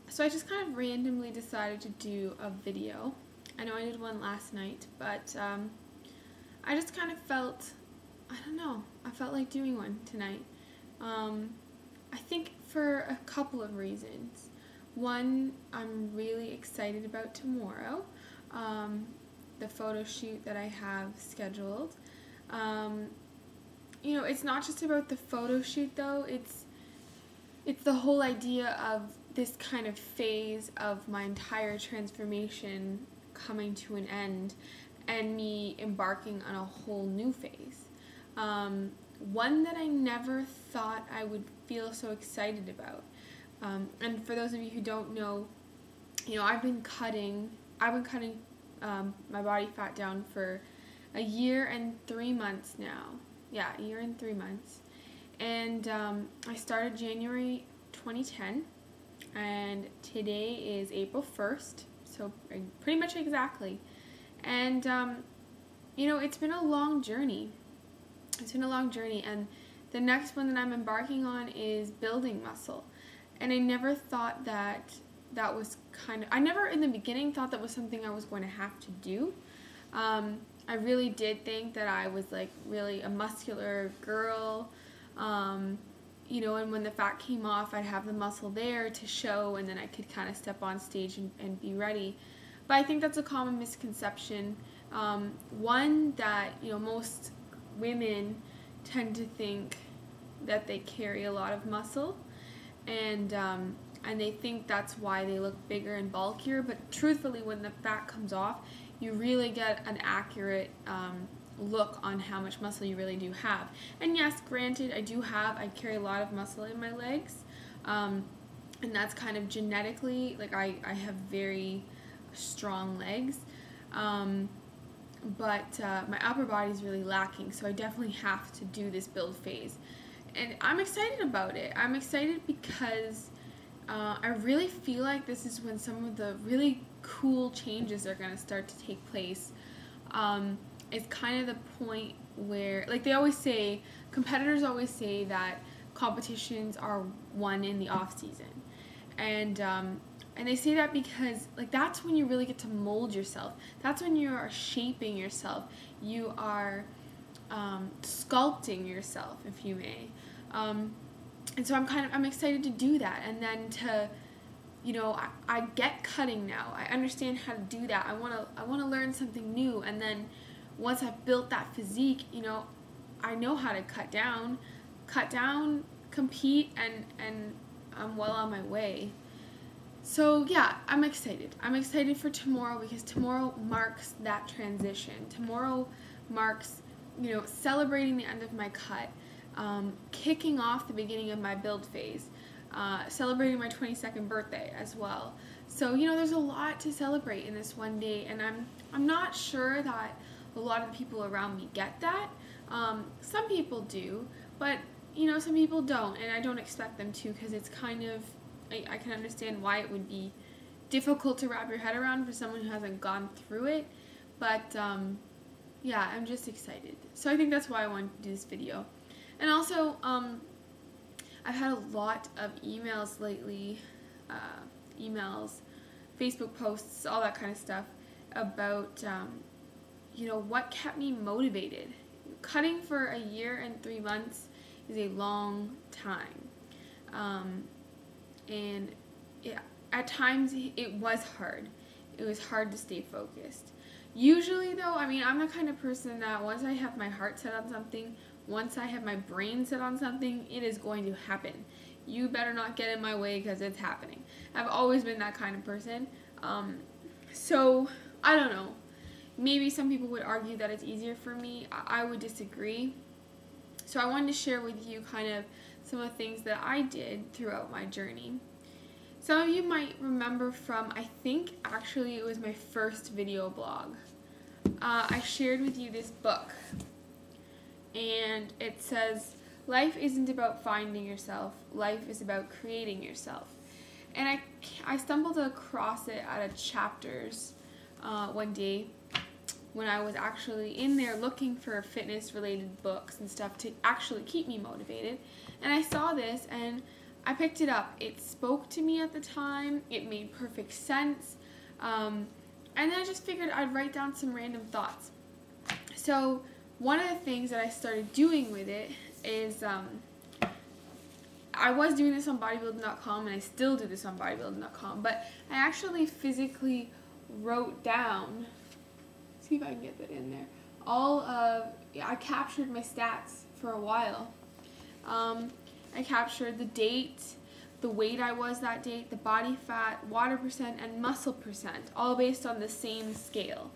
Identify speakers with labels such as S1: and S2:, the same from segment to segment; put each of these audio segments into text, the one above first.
S1: So I just kind of randomly decided to do a video. I know I did one last night, but I just kind of felt, I don't know, I felt like doing one tonight. I think for a couple of reasons. One, I'm really excited about tomorrow, the photo shoot that I have scheduled. You know, it's not just about the photo shoot though, it's the whole idea of this kind of phase of my entire transformation coming to an end and me embarking on a whole new phase. One that I never thought I would feel so excited about. And for those of you who don't know, you know, I've been cutting my body fat down for a year and 3 months now. Yeah, a year and 3 months. And I started January 2010, and today is April 1st, so pretty much exactly. And, you know, it's been a long journey. It's been a long journey, and the next one that I'm embarking on is building muscle. And I never thought that was I never in the beginning thought that was something I was going to have to do. I really did think that I was like really a muscular girl, you know, and when the fat came off, I'd have the muscle there to show, and then I could kind of step on stage and be ready. But I think that's a common misconception. One that, you know, most women tend to think that they carry a lot of muscle, and they think that's why they look bigger and bulkier, but truthfully, when the fat comes off, you really get an accurate look on how much muscle you really do have. And yes, granted, I carry a lot of muscle in my legs, and that's kind of genetically, like I have very strong legs, but my upper body is really lacking, so I definitely have to do this build phase. And I'm excited about it. I'm excited because I really feel like this is when some of the really cool changes are going to start to take place. It's kind of the point where, like they always say, competitors always say that competitions are won in the off season, and they say that because like that's when you really get to mold yourself. That's when you are shaping yourself. You are sculpting yourself, if you may. And so I'm excited to do that, and then to, you know, I get cutting now. I understand how to do that. I wanna learn something new, and then once I've built that physique, you know, I know how to cut down, compete, and I'm well on my way. So yeah, I'm excited. I'm excited for tomorrow because tomorrow marks that transition. Tomorrow marks, you know, celebrating the end of my cut, kicking off the beginning of my build phase, celebrating my 22nd birthday as well. So, you know, there's a lot to celebrate in this one day, and I'm not sure that a lot of the people around me get that. Some people do, but, you know, some people don't, and I don't expect them to, because it's kind of, I can understand why it would be difficult to wrap your head around for someone who hasn't gone through it, but yeah, I'm just excited. So I think that's why I wanted to do this video. And also, I've had a lot of emails lately, Facebook posts, all that kind of stuff about, you know, what kept me motivated. Cutting for a year and 3 months is a long time. And at times it was hard. It was hard to stay focused. Usually though, I mean, I'm the kind of person that once I have my heart set on something, once I have my brain set on something, it is going to happen. You better not get in my way because it's happening. I've always been that kind of person. So, I don't know. Maybe some people would argue that it's easier for me. I would disagree. So I wanted to share with you kind of some of the things that I did throughout my journey. Some of you might remember from, I think actually it was my first video blog. I shared with you this book, and it says, life isn't about finding yourself, life is about creating yourself. And I stumbled across it out of chapters one day when I was actually in there looking for fitness related books and stuff to actually keep me motivated. And I saw this, and I picked it up. It spoke to me at the time. It made perfect sense. And then I just figured I'd write down some random thoughts. So one of the things that I started doing with it is I was doing this on bodybuilding.com, and I still do this on bodybuilding.com, but I actually physically wrote down, see if I can get that in there, I captured my stats for a while. I captured the date, the weight I was that date, the body fat, water percent, and muscle percent, all based on the same scale.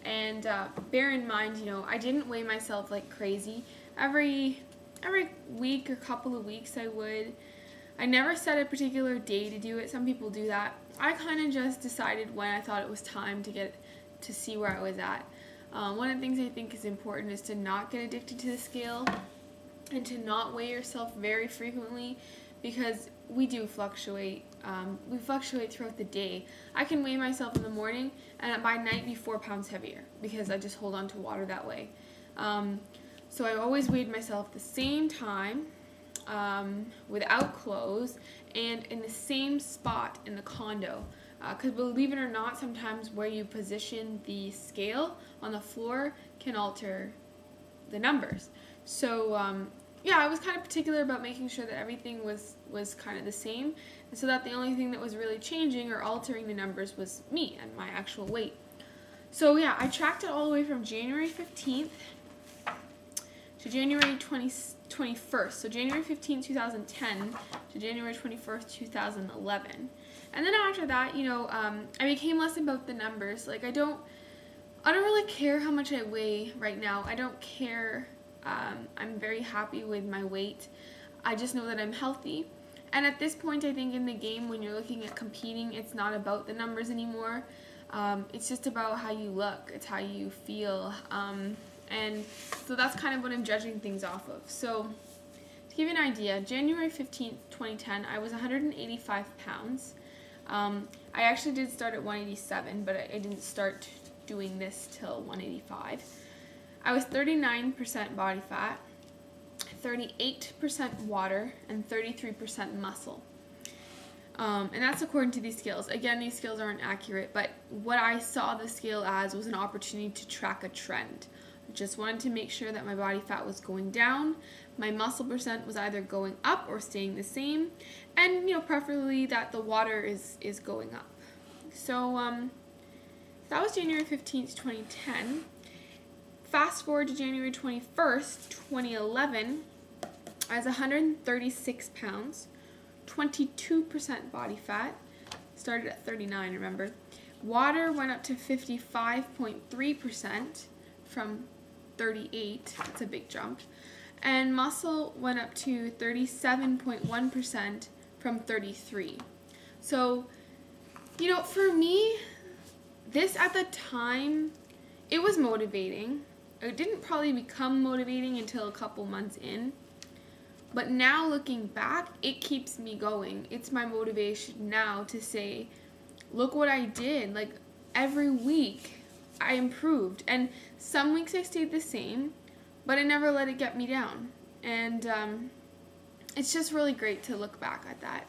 S1: And bear in mind, I didn't weigh myself like crazy. Every week or couple of weeks I would. I never set a particular day to do it. Some people do that. I kind of just decided when I thought it was time to see where I was at. One of the things I think is important is to not get addicted to the scale and to not weigh yourself very frequently, because we do fluctuate. We fluctuate throughout the day. I can weigh myself in the morning and by night be 4 pounds heavier because I just hold on to water that way. So I always weighed myself the same time, without clothes, and in the same spot in the condo. Because believe it or not, sometimes where you position the scale on the floor can alter the numbers. So yeah, I was kind of particular about making sure that everything was kind of the same, and so that the only thing that was really changing or altering the numbers was me and my actual weight. So yeah, I tracked it all the way from January 15th to January 21st. So January 15th, 2010 to January 21st, 2011. And then after that, I became less about the numbers. Like I don't really care how much I weigh right now. I don't care. I'm very happy with my weight. I just know that I'm healthy. And at this point, I think in the game, when you're looking at competing, it's not about the numbers anymore. It's just about how you look. It's how you feel. And so that's kind of what I'm judging things off of. So to give you an idea, January 15th, 2010, I was 185 pounds. I actually did start at 187, but I didn't start doing this till 185. I was 39% body fat, 38% water, and 33% muscle. And that's according to these scales. Again, these scales aren't accurate, but what I saw the scale as was an opportunity to track a trend. I just wanted to make sure that my body fat was going down, my muscle percent was either going up or staying the same, and preferably that the water is going up. So that was January 15th, 2010. Fast forward to January 21st, 2011, I was 136 pounds, 22% body fat, started at 39, remember. Water went up to 55.3% from 38, that's a big jump. And muscle went up to 37.1% from 33. So, for me, this at the time, it was motivating. It didn't probably become motivating until a couple months in. But now looking back, it keeps me going. It's my motivation now to say, look what I did. Like every week I improved. And some weeks I stayed the same, but I never let it get me down. And it's just really great to look back at that.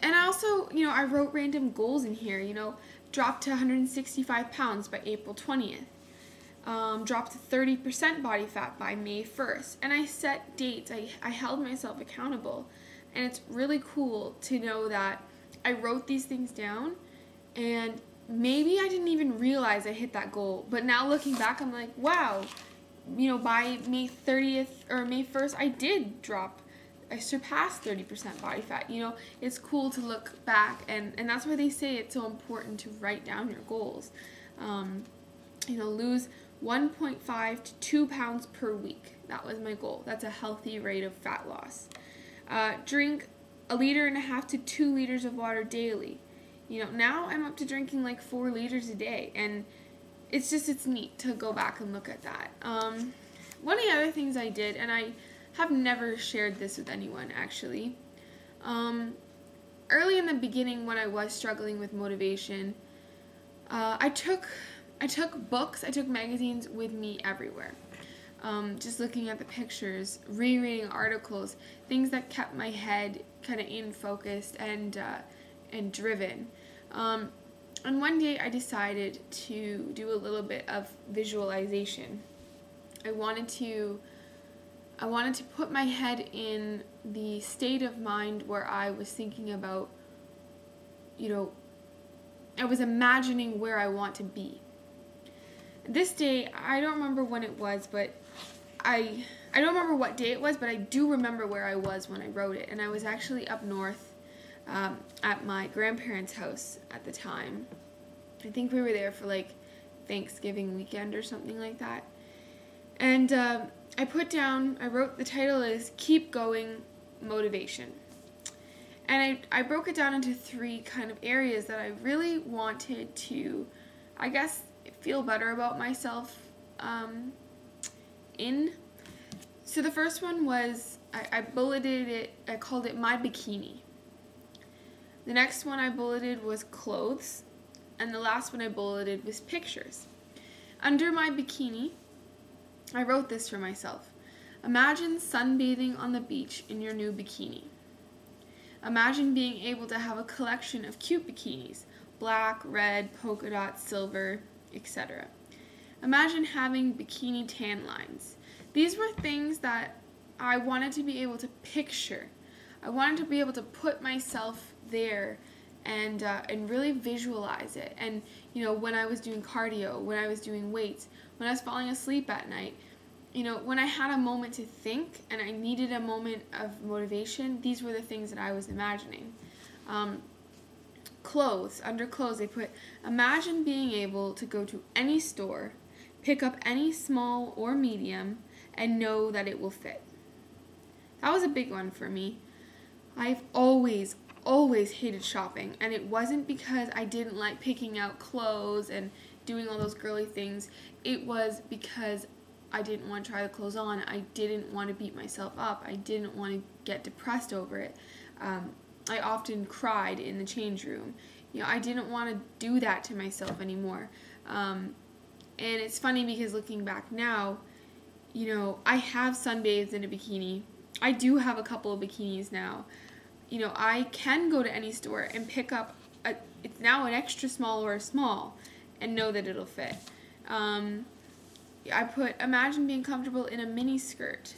S1: And I also, I wrote random goals in here, dropped to 165 pounds by April 20th. Dropped to 30% body fat by May 1st. And I set dates. I held myself accountable. And it's really cool to know that I wrote these things down, and maybe I didn't even realize I hit that goal. But now looking back, I'm like, wow, by May 30th or May 1st, I surpassed 30% body fat. It's cool to look back, and that's why they say it's so important to write down your goals. Lose 1.5 to 2 pounds per week. That was my goal. That's a healthy rate of fat loss. Drink 1.5 liters to 2 liters of water daily. Now I'm up to drinking like 4 liters a day, and it's neat to go back and look at that. One of the other things I did, and I have never shared this with anyone actually, early in the beginning when I was struggling with motivation, I took books, I took magazines with me everywhere. Just looking at the pictures, rereading articles, things that kept my kind of in focused and driven. And one day I decided to do a little bit of visualization. I wanted to put my head in the state of mind where I was thinking about, I was imagining where I want to be. This day, I don't remember when it was, but I don't remember what day it was, but I do remember where I was when I wrote it. And I was actually up north at my grandparents' house at the time. I think we were there for like Thanksgiving weekend or something like that. And I wrote the title is Keep Going Motivation. And I broke it down into 3 kind of areas that I really wanted to, I guess, feel better about myself in. So the first one was, I bulleted it, I called it My Bikini. The next one I bulleted was clothes, and the last one I bulleted was pictures. Under My Bikini, I wrote this for myself. Imagine sunbathing on the beach in your new bikini. Imagine being able to have a collection of cute bikinis, black, red, polka dot, silver, etc. Imagine having bikini tan lines. These were things that I wanted to be able to picture. I wanted to be able to put myself there and really visualize it. And when I was doing cardio, when I was doing weights, when I was falling asleep at night, when I had a moment to think and I needed a moment of motivation, these were the things that I was imagining. Clothes, under clothes, they put, imagine being able to go to any store, pick up any small or medium, and know that it will fit. That was a big one for me. I've always hated shopping, and it wasn't because I didn't like picking out clothes and doing all those girly things. It was because I didn't want to try the clothes on. I didn't want to beat myself up. I didn't want to get depressed over it. I often cried in the change room. I didn't want to do that to myself anymore. And it's funny because looking back now, I have sunbathed in a bikini. I do have a couple of bikinis now. I can go to any store and pick up it's now an extra small or a small and know that it'll fit. I put, imagine being comfortable in a mini skirt.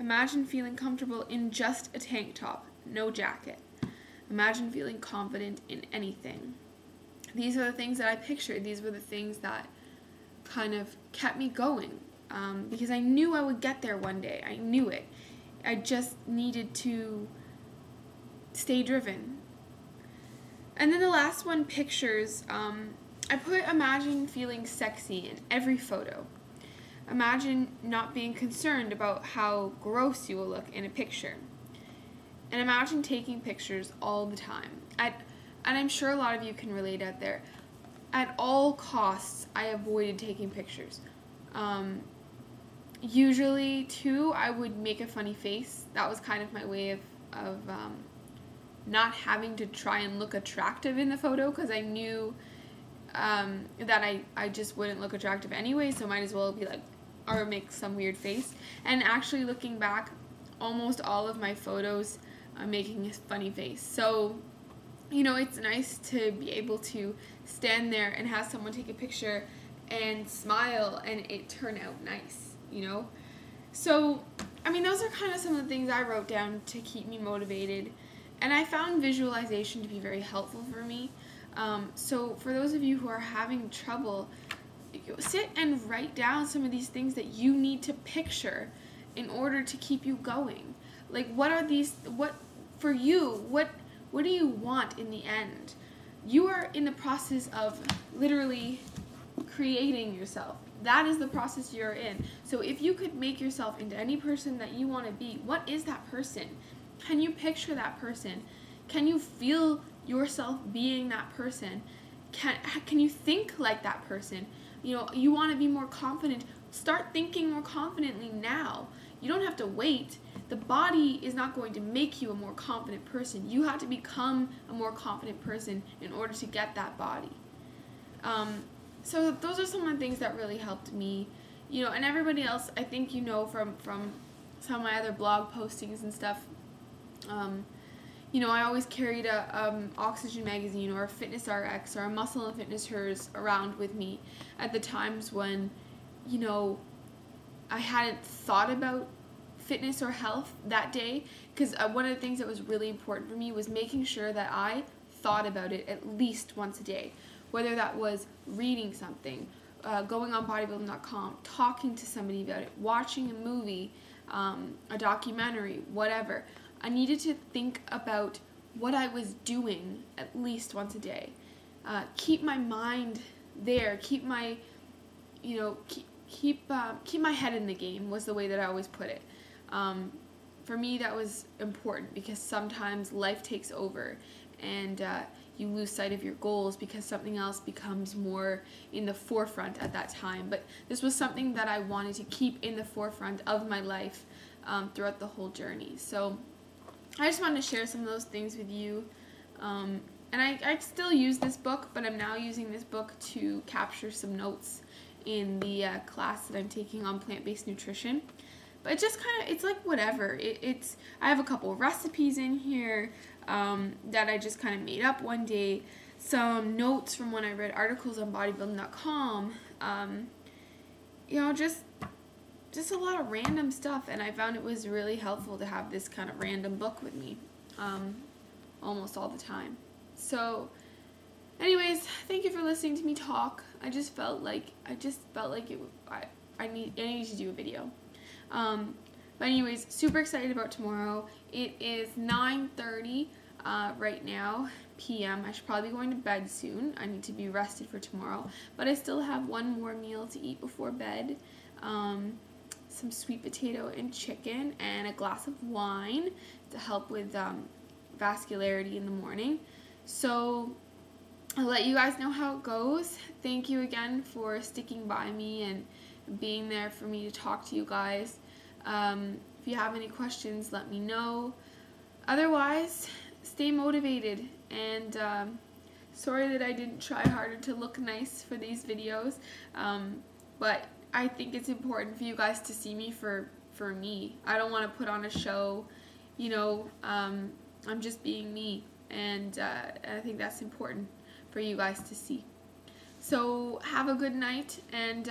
S1: Imagine feeling comfortable in just a tank top, no jacket. Imagine feeling confident in anything. These are the things that I pictured. These were the things that kind of kept me going because I knew I would get there one day. I knew it. I just needed to stay driven. And then the last one, pictures, I put imagine feeling sexy in every photo. Imagine not being concerned about how gross you will look in a picture. And imagine taking pictures all the time. And I'm sure a lot of you can relate out there. At all costs, I avoided taking pictures. Usually, too, I would make a funny face. That was kind of my way of not having to try and look attractive in the photo, because I knew that I just wouldn't look attractive anyway, so might as well be like, or make some weird face. And actually looking back, almost all of my photos I'm making a funny face. So, it's nice to be able to stand there and have someone take a picture and smile and it turn out nice, So, those are kind of some of the things I wrote down to keep me motivated. And I found visualization to be very helpful for me. So for those of you who are having trouble, sit and write down some of these things that you need to picture in order to keep you going. Like, what are these, what do you want in the end? You are in the process of literally creating yourself. That is the process you're in. So if you could make yourself into any person that you want to be, what is that person? Can you picture that person? Can you feel yourself being that person? Can you think like that person? You want to be more confident. Start thinking more confidently now. You don't have to wait. The body is not going to make you a more confident person. You have to become a more confident person in order to get that body. So those are some of the things that really helped me. And everybody else, I think from some of my other blog postings and stuff, I always carried a Oxygen magazine or a Fitness RX or a Muscle and Fitness Hers around with me at the times when, I hadn't thought about fitness or health that day, because one of the things that was really important for me was making sure that I thought about it at least once a day, whether that was reading something, going on bodybuilding.com, talking to somebody about it, watching a movie, a documentary, whatever. I needed to think about what I was doing at least once a day. Keep my mind there. Keep my, keep my head in the game was the way that I always put it. For me, that was important because sometimes life takes over and you lose sight of your goals because something else becomes more in the forefront at that time. But this was something that I wanted to keep in the forefront of my life throughout the whole journey. So I just wanted to share some of those things with you. And I still use this book, but I'm now using this book to capture some notes in the class that I'm taking on plant-based nutrition. But it just kind of, it's like whatever. I have a couple of recipes in here that I just kind of made up one day. Some notes from when I read articles on bodybuilding.com. Just a lot of random stuff. And I found it was really helpful to have this kind of random book with me almost all the time. So anyways, thank you for listening to me talk. I just felt like I needed to do a video. But anyways, super excited about tomorrow. It is 9:30 right now p.m. I should probably be going to bed soon. I need to be rested for tomorrow, but I still have one more meal to eat before bed. Some sweet potato and chicken and a glass of wine to help with vascularity in the morning. So I'll let you guys know how it goes. Thank you again for sticking by me and being there for me to talk to you guys. If you have any questions, let me know. Otherwise, stay motivated, and sorry that I didn't try harder to look nice for these videos, but I think it's important for you guys to see me for me. I don't want to put on a show, I'm just being me, and I think that's important for you guys to see. So have a good night, and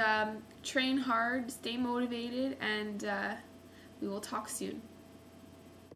S1: train hard, stay motivated, and we will talk soon.